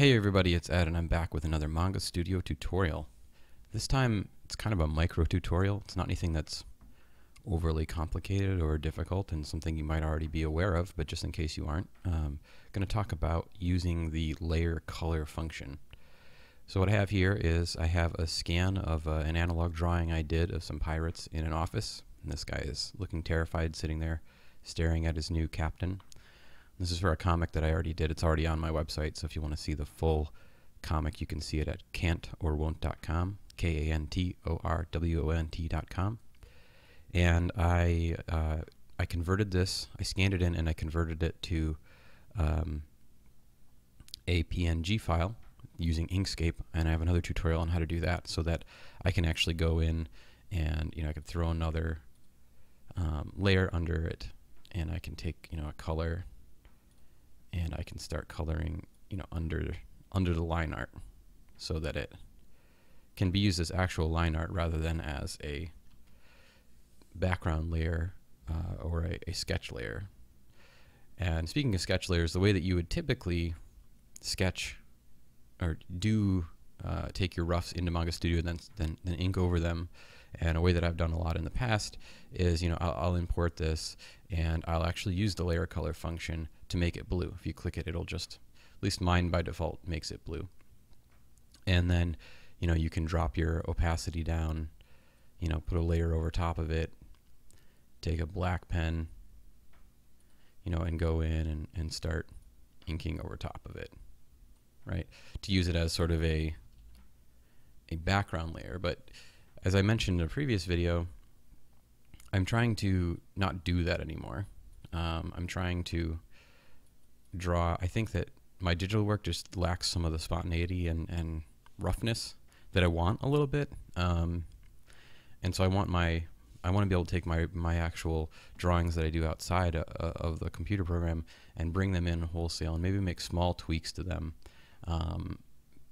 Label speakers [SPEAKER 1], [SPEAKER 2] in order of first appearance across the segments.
[SPEAKER 1] Hey everybody, it's Ed and I'm back with another Manga Studio tutorial. This time it's kind of a micro tutorial. It's not anything that's overly complicated or difficult and something you might already be aware of, but just in case you aren't, I'm going to talk about using the layer color function. So what I have here is I have a scan of an analog drawing I did of some pirates in an office. And this guy is looking terrified, sitting there staring at his new captain. This is for a comic that I already did. It's already on my website, so if you want to see the full comic, you can see it at cantorwont.com, Kantorwont.com. And I converted this, I scanned it in and I converted it to a PNG file using Inkscape, and I have another tutorial on how to do that so that I can actually go in and I can throw another layer under it, and I can take a color and I can start coloring under the line art so that it can be used as actual line art rather than as a background layer or a sketch layer. And speaking of sketch layers, the way that you would typically sketch or do take your roughs into Manga Studio and then ink over them, and a way that I've done a lot in the past is I'll import this and I'll actually use the layer color function to make it blue. If you click it, it'll just, at least mine by default makes it blue. And then you can drop your opacity down, put a layer over top of it, take a black pen, and go in and start inking over top of it, right? To use it as sort of a background layer. But as I mentioned in a previous video, I'm trying to not do that anymore. I'm trying to draw. I think that my digital work just lacks some of the spontaneity and roughness that I want a little bit. And so I want to be able to take my actual drawings that I do outside of the computer program and bring them in wholesale and maybe make small tweaks to them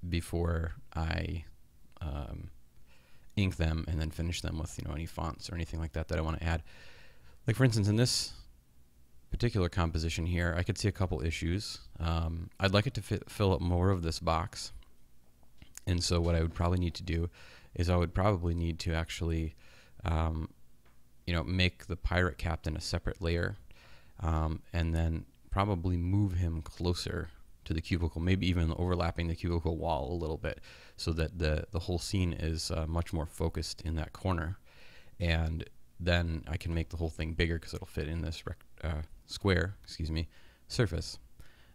[SPEAKER 1] before I ink them and then finish them with any fonts or anything like that I want to add. Like for instance, in this particular composition here, I could see a couple issues. I'd like it to fill up more of this box, and so what I would probably need to do is I would probably need to actually make the pirate captain a separate layer, and then probably move him closer to the cubicle, maybe even overlapping the cubicle wall a little bit, so that the whole scene is much more focused in that corner. And then I can make the whole thing bigger because it'll fit in this square, surface.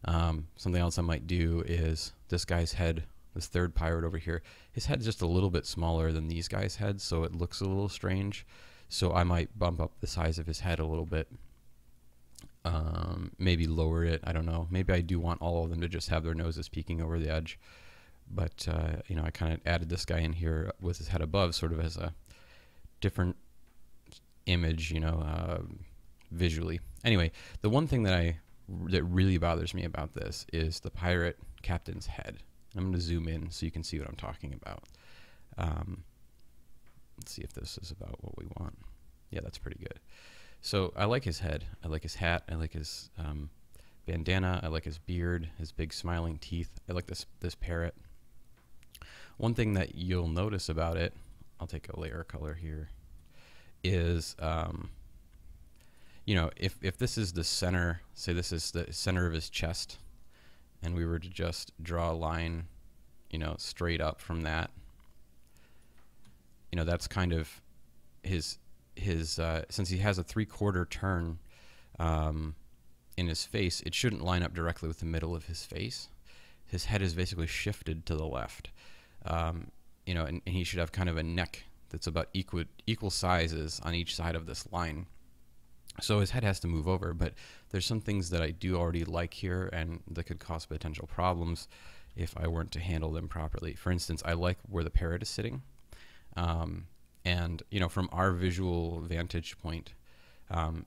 [SPEAKER 1] Something else I might do is this guy's head, this third pirate over here, his head's just a little bit smaller than these guys' heads, so it looks a little strange. So I might bump up the size of his head a little bit. Maybe lower it, I don't know. Maybe I do want all of them to just have their noses peeking over the edge. But, I kind of added this guy in here with his head above sort of as a different image, visually. Anyway, the one thing that really bothers me about this is the pirate captain's head. I'm going to zoom in so you can see what I'm talking about. Let's see if this is about what we want. Yeah, that's pretty good. So I like his head, I like his hat, I like his bandana, I like his beard, his big smiling teeth, I like this parrot. One thing that you'll notice about it, I'll take a layer color here, is if this is the center, say this is the center of his chest, and we were to just draw a line straight up from that, that's kind of his since he has a 3/4 turn in his face, it shouldn't line up directly with the middle of his face. His head is basically shifted to the left, and he should have kind of a neck that's about equal sizes on each side of this line. So his head has to move over, but there's some things that I do already like here and that could cause potential problems if I weren't to handle them properly. For instance, I like where the parrot is sitting. And from our visual vantage point,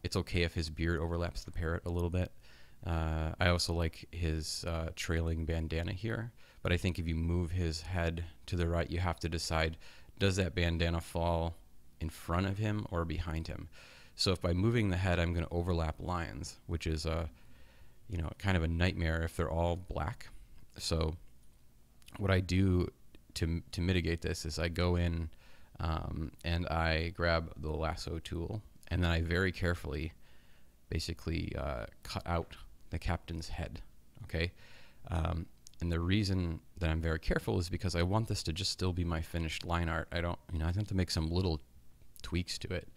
[SPEAKER 1] it's okay if his beard overlaps the parrot a little bit. I also like his trailing bandana here, but I think if you move his head to the right, you have to decide, does that bandana fall in front of him or behind him? So if by moving the head I'm going to overlap lines, which is kind of a nightmare if they're all black. So what I do to mitigate this is I go in and I grab the lasso tool, and then I very carefully basically cut out the captain's head. Okay, and the reason that I'm very careful is because I want this to just still be my finished line art. I don't, I have to make some little tweaks to it,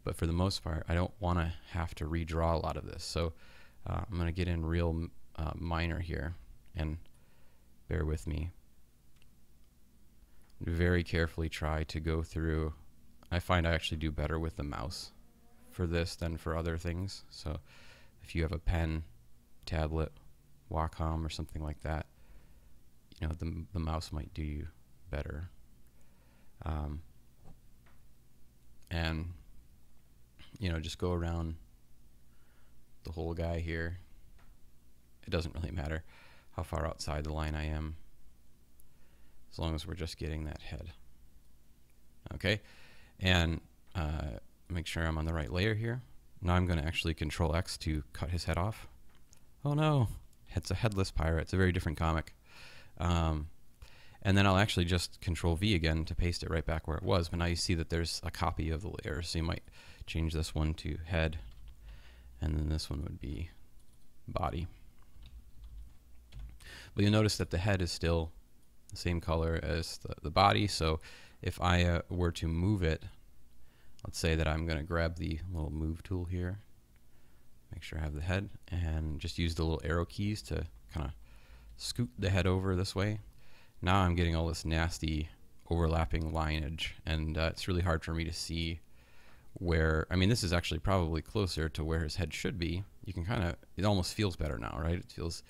[SPEAKER 1] but for the most part, I don't want to have to redraw a lot of this. So I'm going to get in real minor here, and bear with me. Very carefully try to go through. I find I actually do better with the mouse for this than for other things. So if you have a pen, tablet, Wacom, or something like that, the mouse might do you better. And just go around the whole guy here. It doesn't really matter how far outside the line I am, as long as we're just getting that head. Okay, and make sure I'm on the right layer here. Now I'm going to actually Control X to cut his head off. Oh no, it's a headless pirate. It's a very different comic. And then I'll actually just Control V again to paste it right back where it was. But now you see that there's a copy of the layer. So you might change this one to head, and then this one would be body. But you'll notice that the head is still the same color as the body. So if I were to move it, let's say that I'm going to grab the little move tool here, make sure I have the head, and just use the little arrow keys to kind of scoot the head over this way. Now I'm getting all this nasty overlapping lineage, and it's really hard for me to see where, this is actually probably closer to where his head should be. You can it almost feels better now, right? It feels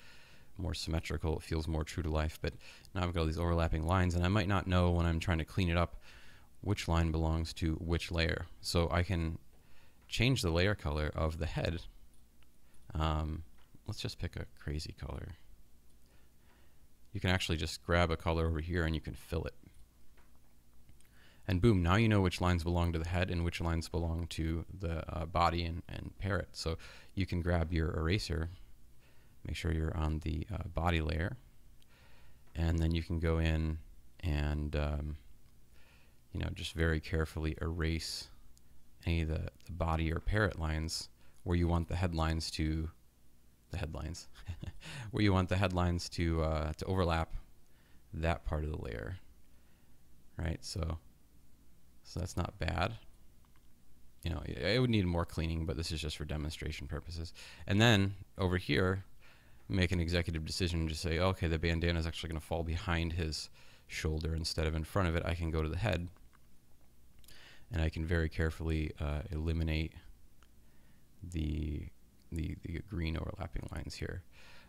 [SPEAKER 1] more symmetrical, it feels more true to life, but now I've got all these overlapping lines, and I might not know when I'm trying to clean it up which line belongs to which layer. So I can change the layer color of the head. Let's just pick a crazy color. You can actually just grab a color over here and you can fill it. And boom, now you know which lines belong to the head and which lines belong to the body and parrot. So you can grab your eraser, make sure you're on the body layer, and then you can go in and just very carefully erase any of the body or parrot lines where you want the headlines to where you want the headlines to overlap that part of the layer, right? So that's not bad. It would need more cleaning, but this is just for demonstration purposes. And then over here, make an executive decision to say, okay, the bandana is actually going to fall behind his shoulder instead of in front of it. I can go to the head, and I can very carefully eliminate the green overlapping lines here.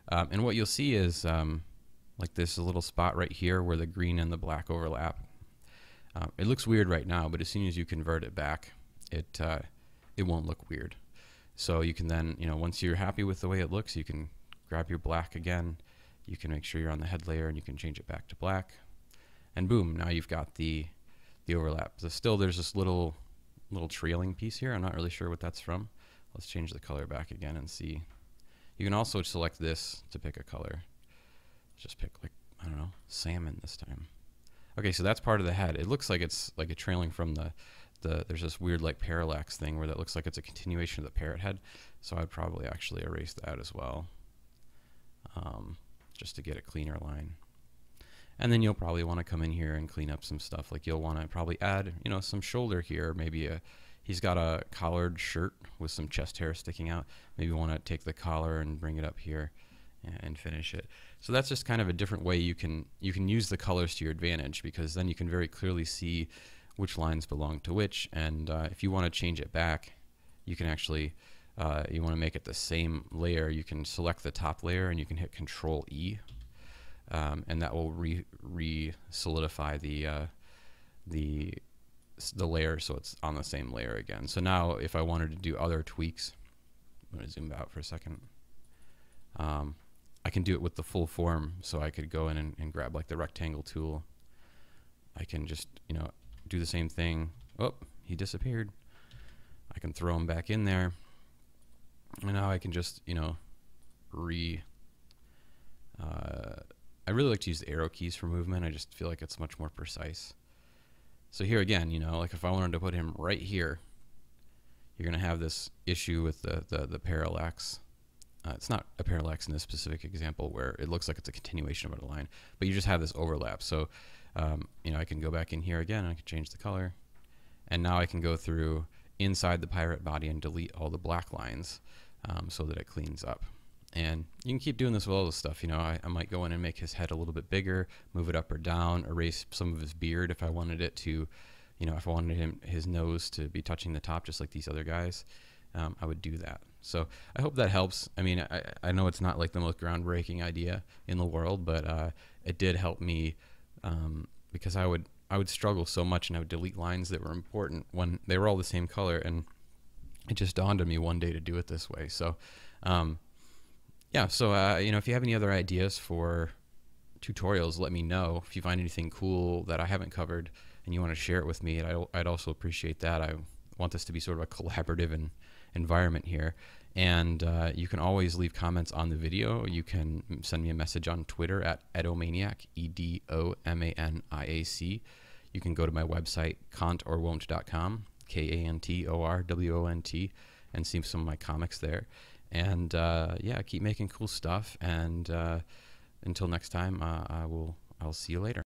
[SPEAKER 1] And what you'll see is like this little spot right here where the green and the black overlap. It looks weird right now, but as soon as you convert it back, it won't look weird. So you can then, once you're happy with the way it looks, you can grab your black again. You can make sure you're on the head layer, and you can change it back to black. And boom, now you've got the overlap. So still there's this little trailing piece here. I'm not really sure what that's from. Let's change the color back again and see. You can also select this to pick a color. Let's just pick, like, I don't know, salmon this time. Okay, so that's part of the head. It looks like it's like a trailing from there's this weird like parallax thing where that looks like it's a continuation of the parrot head. So I'd probably actually erase that as well, just to get a cleaner line. And then you'll probably want to come in here and clean up some stuff. Like you'll want to probably add, some shoulder here. Maybe he's got a collared shirt with some chest hair sticking out. Maybe you want to take the collar and bring it up here and finish it. So that's just kind of a different way you can use the colors to your advantage, because then you can very clearly see which lines belong to which. And if you want to change it back, you can actually, you want to make it the same layer, you can select the top layer and you can hit Control E. And that will re-solidify the layer so it's on the same layer again. So now if I wanted to do other tweaks, I'm going to zoom out for a second. I can do it with the full form, so I could go in and grab like the rectangle tool. I can just, do the same thing. Oh, he disappeared. I can throw him back in there. And now I can just, I I really like to use the arrow keys for movement. I just feel like it's much more precise. So here again, you know, like if I wanted to put him right here, you're going to have this issue with the parallax. It's not a parallax in this specific example where it looks like it's a continuation of a line, but you just have this overlap. So, you know, I can go back in here again and I can change the color. And now I can go through inside the pirate body and delete all the black lines so that it cleans up. And you can keep doing this with all this stuff. You know, I might go in and make his head a little bit bigger, move it up or down, erase some of his beard if I wanted it to, you know, if I wanted his nose to be touching the top just like these other guys, I would do that. So I hope that helps. I mean, I know it's not like the most groundbreaking idea in the world, but it did help me because I would struggle so much and I would delete lines that were important when they were all the same color, and it just dawned on me one day to do it this way. So yeah, so you know, if you have any other ideas for tutorials, let me know. If you find anything cool that I haven't covered and you want to share it with me, I'd also appreciate that. I want this to be sort of a collaborative environment here. And you can always leave comments on the video. You can send me a message on Twitter at Edomaniac, EDOMANIAC. You can go to my website, kantorwont.com, KANTORWONT, and see some of my comics there. And yeah, keep making cool stuff. And until next time, I'll see you later.